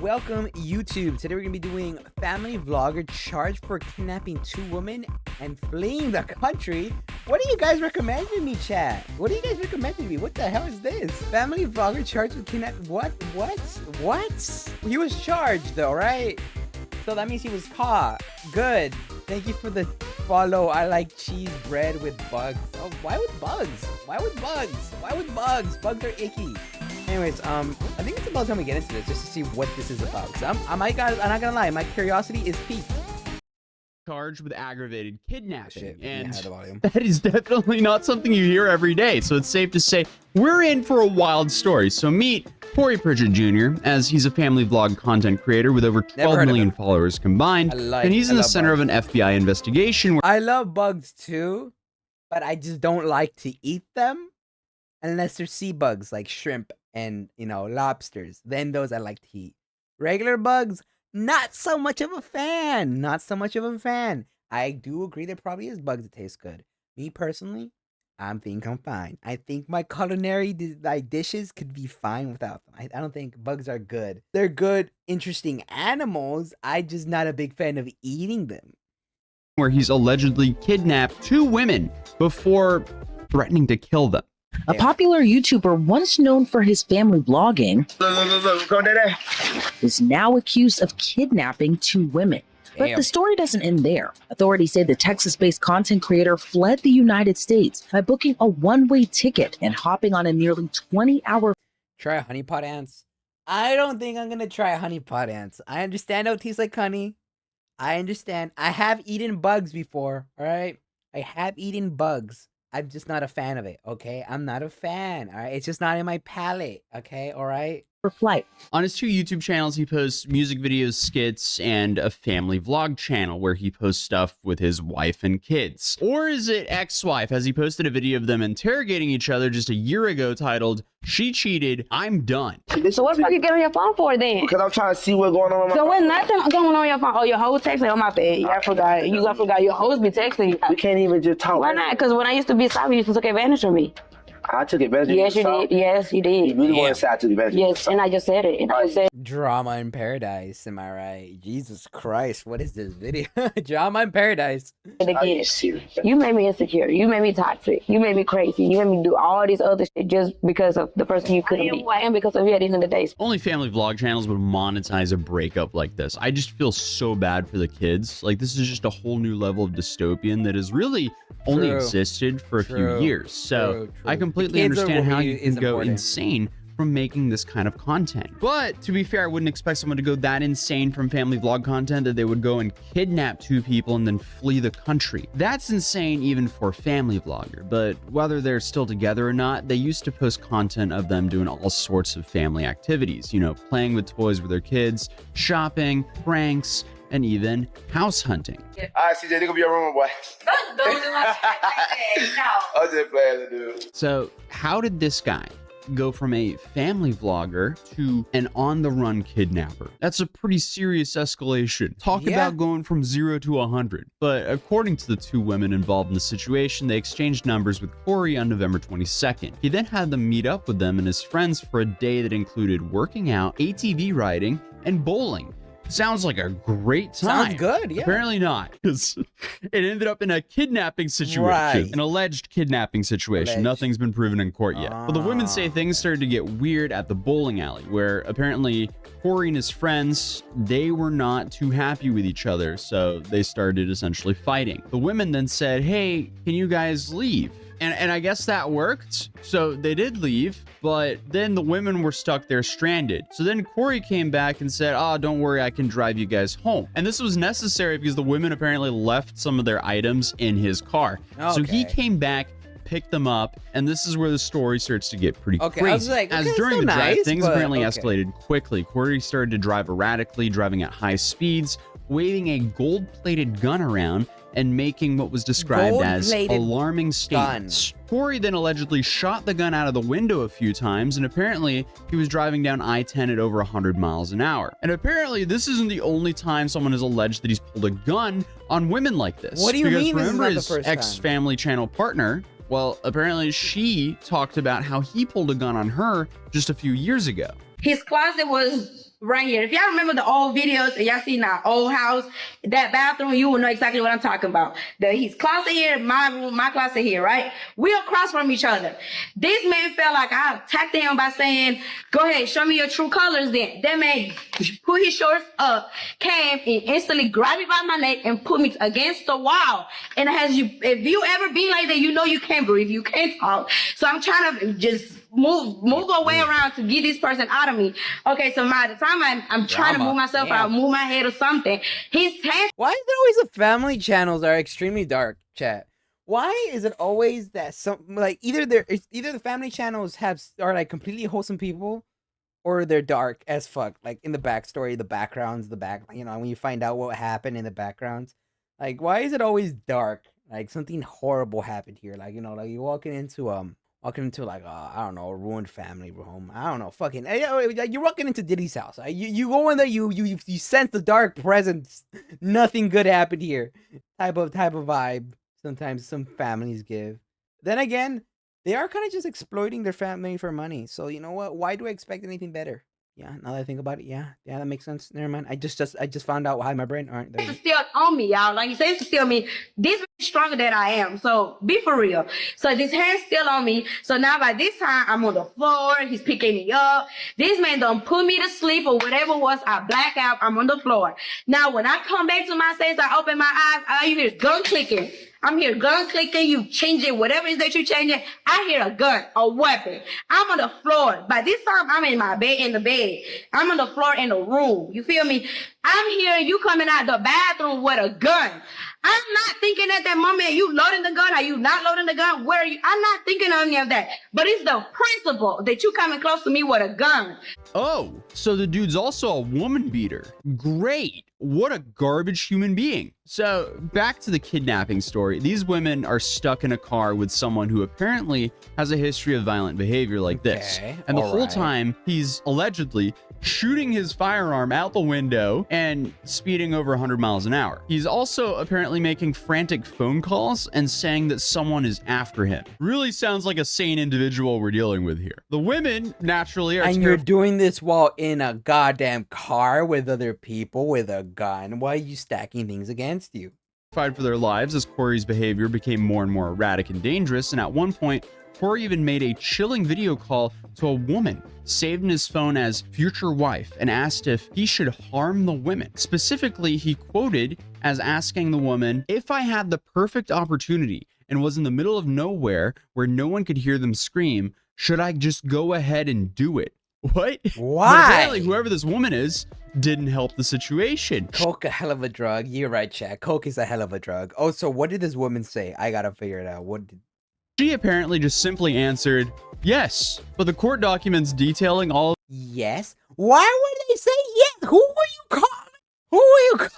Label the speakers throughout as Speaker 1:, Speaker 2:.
Speaker 1: welcome YouTube. Today we're gonna be doing family vlogger charged for kidnapping 2 women and fleeing the country. What are you guys recommending me, chat? What are you guys recommending me? What the hell is this? Family vlogger charged with kidnapping. What? He was charged though, right? So that means he was caught. Good. Thank you for the follow. I like cheese bread with bugs. Oh, why with bugs? Why with bugs? Why with bugs? Bugs are icky. Anyways, I think it's about time we get into this just to see what this is about. So I'm not gonna lie, my curiosity is piqued.
Speaker 2: Charged with aggravated kidnapping,
Speaker 1: Shit,
Speaker 2: and
Speaker 1: yeah,
Speaker 2: that is definitely not something you hear every day. So it's safe to say we're in for a wild story. So meet Corey Pritchett Jr., as he's a family vlog content creator with over 12 million followers combined, and he's in the center of an FBI investigation.
Speaker 1: I love bugs too, but I just don't like to eat them unless they're sea bugs like shrimp and, you know, lobsters. Then those I like to eat. Regular bugs, not so much of a fan. Not so much of a fan. I do agree there probably is bugs that taste good. Me personally, I think I'm fine. I think my culinary dishes could be fine without them. I don't think bugs are good. They're good, interesting animals. I'm just not a big fan of eating them.
Speaker 2: Where he's allegedly kidnapped 2 women before threatening to kill them.
Speaker 3: A popular YouTuber once known for his family vlogging is now accused of kidnapping 2 women. But the story doesn't end there. Authorities say the Texas-based content creator fled the United States by booking a one-way ticket and hopping on a nearly 20-hour...
Speaker 1: Try honeypot ants? I don't think I'm gonna try honeypot ants. I understand how it tastes like honey. I understand. I have eaten bugs before, alright? I have eaten bugs. I'm just not a fan of it, okay? I'm not a fan, alright? It's just not in my palate, okay? Alright?
Speaker 3: flight.
Speaker 2: On his 2 YouTube channels, he posts music videos, skits, and a family vlog channel where he posts stuff with his wife and kids. Or is it ex-wife, as he posted a video of them interrogating each other just a year ago titled, "She Cheated, I'm Done."
Speaker 4: So what the fuck you get on your phone for then?
Speaker 5: Because I'm trying to see what's going on.
Speaker 4: So when nothing going on your phone, oh, your hoes texting, oh my bad, yeah, I forgot. I forgot your hoes be texting you.
Speaker 5: We can't even just talk.
Speaker 4: Why not? Because when I used to be sloppy, you used to take advantage of me.
Speaker 5: I took advantage of you.
Speaker 4: Yes, you did. Yes, you did.
Speaker 5: You really want to say I took advantage of you?
Speaker 4: Yes, and I just said it. And I said
Speaker 1: Drama in paradise, am I right? Jesus Christ, what is this video? Drama in paradise.
Speaker 4: it again. You made me insecure. You made me toxic. You made me crazy. You made me do all this other shit just because of the person you couldn't be. And because of you at the end of the day.
Speaker 2: Only family vlog channels would monetize a breakup like this. I just feel so bad for the kids. Like, this is just a whole new level of dystopian that has really only existed for a few years. So I completely understand how you can go insane from making this kind of content. But to be fair, I wouldn't expect someone to go that insane from family vlog content that they would go and kidnap 2 people and then flee the country. That's insane even for a family vlogger, but whether they're still together or not, they used to post content of them doing all sorts of family activities, you know, playing with toys with their kids, shopping, pranks, and even house hunting.
Speaker 5: All right, CJ, they gonna be your room, boy.
Speaker 4: Don't do my shit like that. No.
Speaker 5: I'm just playing, dude.
Speaker 2: So how did this guy go from a family vlogger to an on-the-run kidnapper? That's a pretty serious escalation. Talk about going from 0 to 100. But according to the 2 women involved in the situation, they exchanged numbers with Corey on November 22nd. He then had them meet up with them and his friends for a day that included working out, ATV riding, and bowling. Sounds like a great time.
Speaker 1: Sounds good, yeah.
Speaker 2: Apparently not, because it ended up in a kidnapping situation. An alleged kidnapping situation. Nothing's been proven in court yet. But the women say things started to get weird at the bowling alley, where apparently Corey and his friends, they were not too happy with each other, so they started essentially fighting. The women then said, "Hey, can you guys leave?" And I guess that worked. So they did leave, but then the women were stuck there stranded. So then Corey came back and said, "Oh, don't worry, I can drive you guys home." And this was necessary because the women apparently left some of their items in his car. Okay. So he came back, picked them up, and this is where the story starts to get pretty crazy.
Speaker 1: I was like,
Speaker 2: as during the drive, things apparently escalated quickly. Corey started to drive erratically, driving at high speeds, waving a gold-plated gun around, and making what was described as alarming statements. Corey then allegedly shot the gun out of the window a few times, and apparently he was driving down I-10 at over 100 miles an hour. And apparently this isn't the only time someone has alleged that he's pulled a gun on women like this.
Speaker 1: What do you mean?
Speaker 2: Because remember his ex-family channel partner, well, apparently she talked about how he pulled a gun on her just a few years ago.
Speaker 4: His closet was right here. If y'all remember the old videos and y'all seen our old house, that bathroom, you will know exactly what I'm talking about. His closet here, my room, my closet here, right? We across from each other. This man felt like I attacked him by saying, go ahead, show me your true colors then. That man put his shorts up, came and instantly grabbed me by my neck and put me against the wall. And if you ever be like that, you know you can't breathe, you can't talk. So I'm trying to just move away around to get this person out of me. Okay, so by the time I'm trying to move myself out, move my head or something, his hands.
Speaker 1: Why is it always the family channels are extremely dark, chat? Why is it always that either the family channels are like completely wholesome people, or they're dark as fuck, like in the backstory, the backgrounds, when you find out what happened in the backgrounds. Like, why is it always dark? Like something horrible happened here. Like, like you're walking into like I don't know, a ruined family home. I don't know, fucking you're walking into Diddy's house. You go in there, you sense the dark presence. Nothing good happened here. Type of vibe. Sometimes some families give. Then again, they are kind of just exploiting their family for money. So you know what? Why do I expect anything better? Yeah, now that I think about it, yeah, that makes sense. Never mind. I just found out why my brain. All right, there
Speaker 4: It's still on me, y'all. Like you say, it's still me. This is stronger than I am. So be for real. So this hand's still on me. So now by this time, I'm on the floor. He's picking me up. This man done put me to sleep or whatever it was. I black out. I'm on the floor. Now when I come back to my senses, I open my eyes. All you hear is gun clicking. I'm here gun clicking, you changing whatever it is that you changing. I hear a gun, a weapon. I'm on the floor. By this time, I'm in the bed. I'm on the floor in the room. You feel me? I'm hearing you coming out the bathroom with a gun. I'm not thinking at that moment, are you loading the gun? Are you not loading the gun? Where are you? I'm not thinking of any of that. But it's the principle that you coming close to me with a gun.
Speaker 2: Oh, so the dude's also a woman beater. Great. What a garbage human being. So back to the kidnapping story. These women are stuck in a car with someone who apparently has a history of violent behavior like this. And the whole time he's allegedly shooting his firearm out the window and speeding over 100 miles an hour. He's also apparently making frantic phone calls and saying that someone is after him. Really sounds like a sane individual we're dealing with here. The women naturally are
Speaker 1: And you're doing this while in a goddamn car with other people with a gun. Why are you stacking things against you?
Speaker 2: Terrified for their lives as Corey's behavior became more and more erratic and dangerous, and at one point Corey even made a chilling video call to a woman, saved in his phone as future wife, and asked if he should harm the women. Specifically, he quoted as asking the woman, if I had the perfect opportunity and was in the middle of nowhere where no one could hear them scream, should I just go ahead and do it? What?
Speaker 1: Why?
Speaker 2: But apparently, whoever this woman is didn't help the situation.
Speaker 1: Coke, a hell of a drug. You're right, Chad. Coke is a hell of a drug. Oh, so what did this woman say? I gotta figure it out.
Speaker 2: She apparently just simply answered, yes. But the court documents detailing all.
Speaker 1: Yes? Why would they say yes? Who were you calling?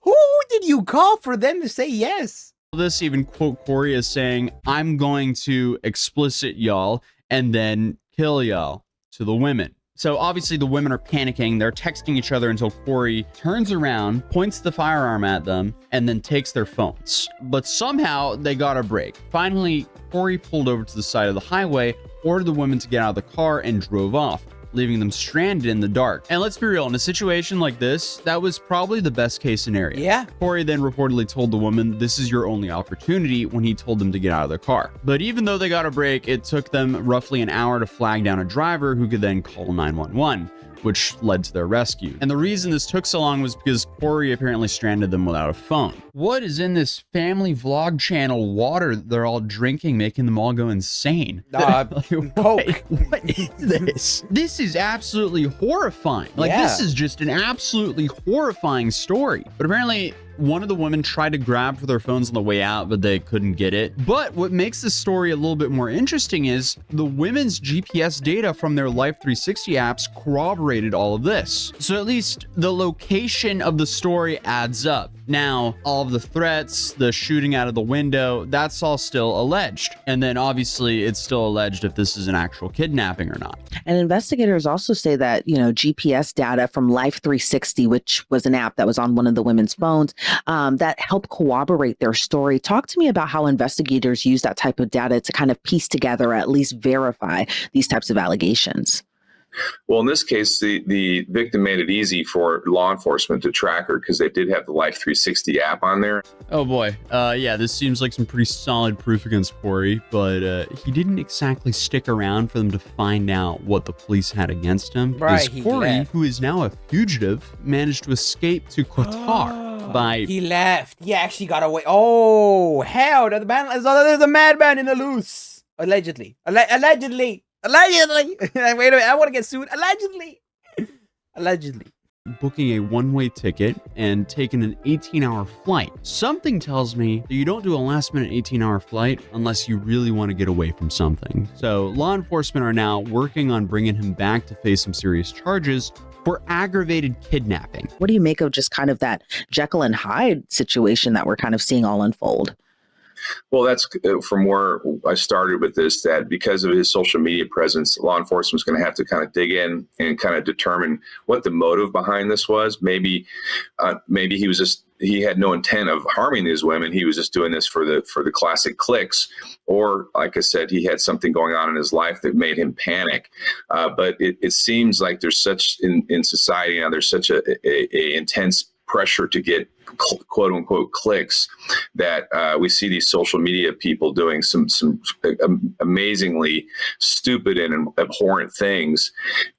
Speaker 1: Who did you call for them to say yes?
Speaker 2: This even quote Corey as saying, I'm going to explicit y'all and then kill y'all to the women. So obviously the women are panicking. They're texting each other until Corey turns around, points the firearm at them, and then takes their phones. But somehow they got a break. Finally, Corey pulled over to the side of the highway, ordered the women to get out of the car, and drove off, leaving them stranded in the dark. And let's be real, in a situation like this, that was probably the best case scenario.
Speaker 1: Yeah.
Speaker 2: Corey then reportedly told the woman, this is your only opportunity, when he told them to get out of their car. But even though they got a break, it took them roughly an hour to flag down a driver who could then call 911. Which led to their rescue. And the reason this took so long was because Corey apparently stranded them without a phone. What is in this family vlog channel water they're all drinking, making them all go insane?
Speaker 1: Coke.
Speaker 2: What is this? This is absolutely horrifying. This is just an absolutely horrifying story. But apparently, one of the women tried to grab for their phones on the way out, but they couldn't get it. But what makes this story a little bit more interesting is the women's GPS data from their Life 360 apps corroborated all of this. So at least the location of the story adds up. Now, all of the threats, the shooting out of the window, that's all still alleged. And then obviously it's still alleged if this is an actual kidnapping or not.
Speaker 3: And investigators also say that, GPS data from Life 360, which was an app that was on one of the women's phones, that helped corroborate their story. Talk to me about how investigators use that type of data to kind of piece together, or at least verify these types of allegations.
Speaker 6: Well, in this case, the victim made it easy for law enforcement to track her because they did have the Life 360 app on there.
Speaker 2: Oh boy. Yeah, this seems like some pretty solid proof against Corey, but he didn't exactly stick around for them to find out what the police had against him.
Speaker 1: Right,
Speaker 2: Because Corey, who is now a fugitive, managed to escape to Qatar by...
Speaker 1: He left. He actually got away. Oh, hell. There's a madman in the loose. Allegedly. Allegedly. Allegedly. Wait a minute. I want to get sued. Allegedly. Allegedly.
Speaker 2: Booking a one-way ticket and taking an 18-hour flight. Something tells me that you don't do a last-minute 18-hour flight unless you really want to get away from something. So law enforcement are now working on bringing him back to face some serious charges for aggravated kidnapping.
Speaker 3: What do you make of just kind of that Jekyll and Hyde situation that we're kind of seeing all unfold?
Speaker 6: Well, that's from where I started with this, that because of his social media presence, law enforcement is going to have to kind of dig in and kind of determine what the motive behind this was. Maybe he had no intent of harming these women. He was just doing this for the classic clicks, or like I said, he had something going on in his life that made him panic. But it seems like there's such in society now, there's such a intense pressure to get quote unquote clicks that we see these social media people doing some amazingly stupid and abhorrent things.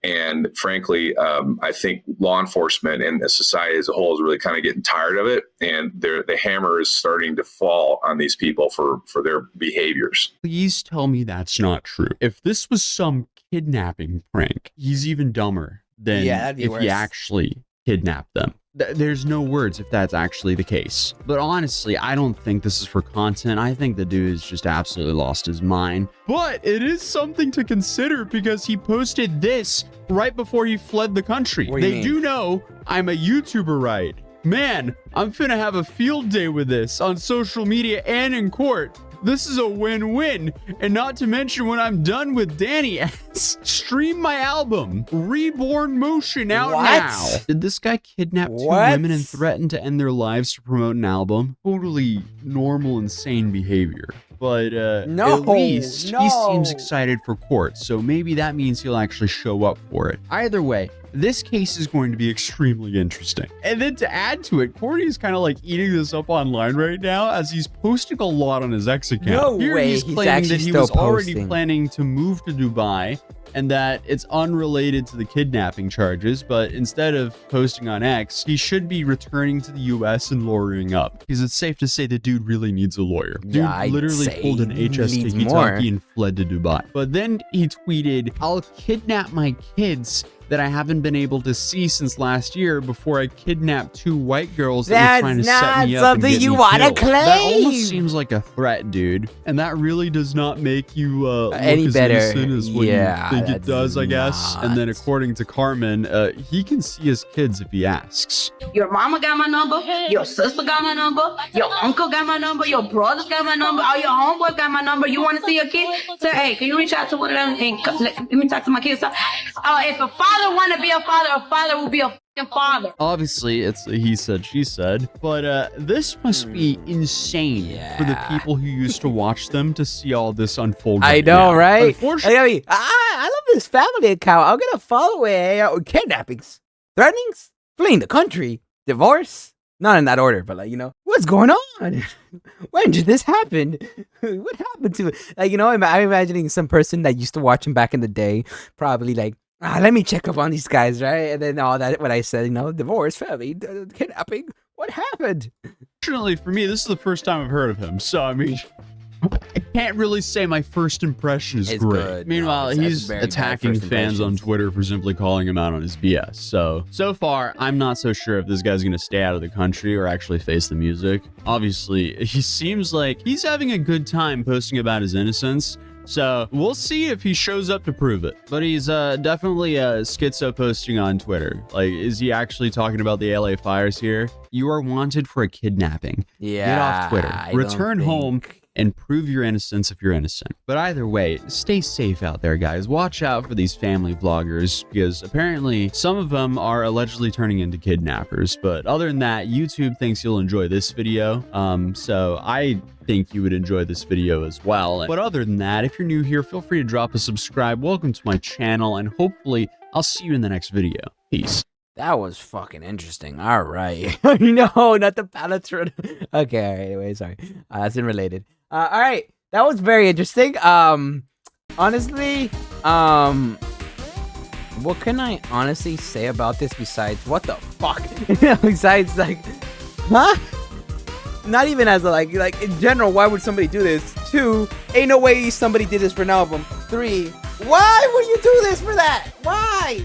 Speaker 6: And frankly, I think law enforcement and the society as a whole is really kind of getting tired of it. And the hammer is starting to fall on these people for their behaviors.
Speaker 2: Please tell me that's not true. If this was some kidnapping prank, he's even dumber than if he actually kidnapped them. There's no words if that's actually the case. But honestly, I don't think this is for content. I think the dude has just absolutely lost his mind. But it is something to consider because he posted this right before he fled the country. They do know I'm a YouTuber, right? Man, I'm finna have a field day with this on social media and in court. This is a win-win. And not to mention when I'm done with Danny, stream my album, Reborn Motion, out now. Did this guy kidnap two women and threaten to end their lives to promote an album? Totally normal, insane behavior. But at least he seems excited for court, so maybe that means he'll actually show up for it. Either way, this case is going to be extremely interesting. And then to add to it, Corey is kind of like eating this up online right now as he's posting a lot on his X account.
Speaker 1: No way,
Speaker 2: he's claiming that he was already planning to move to Dubai and that it's unrelated to the kidnapping charges, but instead of posting on X, he should be returning to the US and lawyering up. Because it's safe to say the dude really needs a lawyer. Dude literally pulled an HS tiki-taki and fled to Dubai. But then he tweeted, "I'll kidnap my kids that I haven't been able to see since last year before I kidnapped two white girls that were trying to set me up and get me killed." That almost seems like a threat, dude. And that really does not make you look as innocent as what you think it does, I guess. And then according to Carmen, he can see his kids if he asks.
Speaker 4: Your mama got my number, your sister got my number, your uncle got my number, your brothers got my number, all your homeboys got my number. You want to see your kid? Say, hey, can you reach out to one of them and let me talk to my kids? If a father want to be a father will be a fucking father.
Speaker 2: Obviously, it's a he said, she said, but this must be insane for the people who used to watch them to see all this unfold.
Speaker 1: I know, right? Unfortunately, I love this family account. I'm gonna follow it. Kidnappings, threatenings, fleeing the country, divorce. Not in that order, but like, you know, what's going on? When did this happen? What happened to it? Like, you know, I'm imagining some person that used to watch him back in the day, probably like, let me check up on these guys, right? And then all that, what I said, you know, divorce, family, kidnapping, what happened?
Speaker 2: Fortunately for me, this is the first time I've heard of him. So, I mean, I can't really say my first impression is great.
Speaker 1: Good.
Speaker 2: Meanwhile, he's attacking fans on Twitter for simply calling him out on his BS. So far, I'm not so sure if this guy's going to stay out of the country or actually face the music. Obviously, he seems like he's having a good time posting about his innocence. So we'll see if he shows up to prove it. But he's definitely schizo posting on Twitter. Like, is he actually talking about the LA fires here? You are wanted for a kidnapping.
Speaker 1: Yeah.
Speaker 2: Get off Twitter. Return home and prove your innocence if you're innocent. But either way, stay safe out there, guys. Watch out for these family vloggers because apparently some of them are allegedly turning into kidnappers. But other than that, YouTube thinks you'll enjoy this video. So I think you would enjoy this video as well. But other than that, if you're new here, feel free to drop a subscribe. Welcome to my channel, and hopefully I'll see you in the next video. Peace.
Speaker 1: That was fucking interesting. All right. No, not the pallets. Okay, all right. Anyway, sorry. That's unrelated. All right. That was very interesting. Honestly, what can I honestly say about this besides what the fuck? Besides, like, huh? Not even as a, like in general, why would somebody do this? 2, ain't no way somebody did this for an album. 3, why would you do this for that? Why?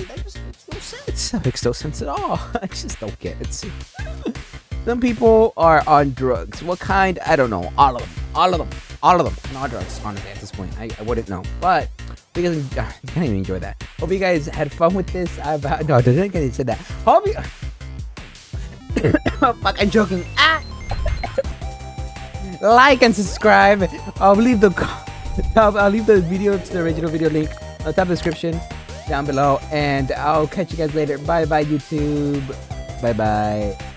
Speaker 1: That just makes no sense. That makes no sense at all. I just don't get it. Some people are on drugs. What kind? I don't know. All of them. Not drugs, honestly, at this point. I wouldn't know. But you guys can't even enjoy that. Hope you guys had fun with this. No, I didn't get said that. Hope you... Oh, fuck, I'm joking. Like and subscribe. I'll leave the video to the original video link on the top description down below. And I'll catch you guys later. Bye-bye, YouTube. Bye-bye.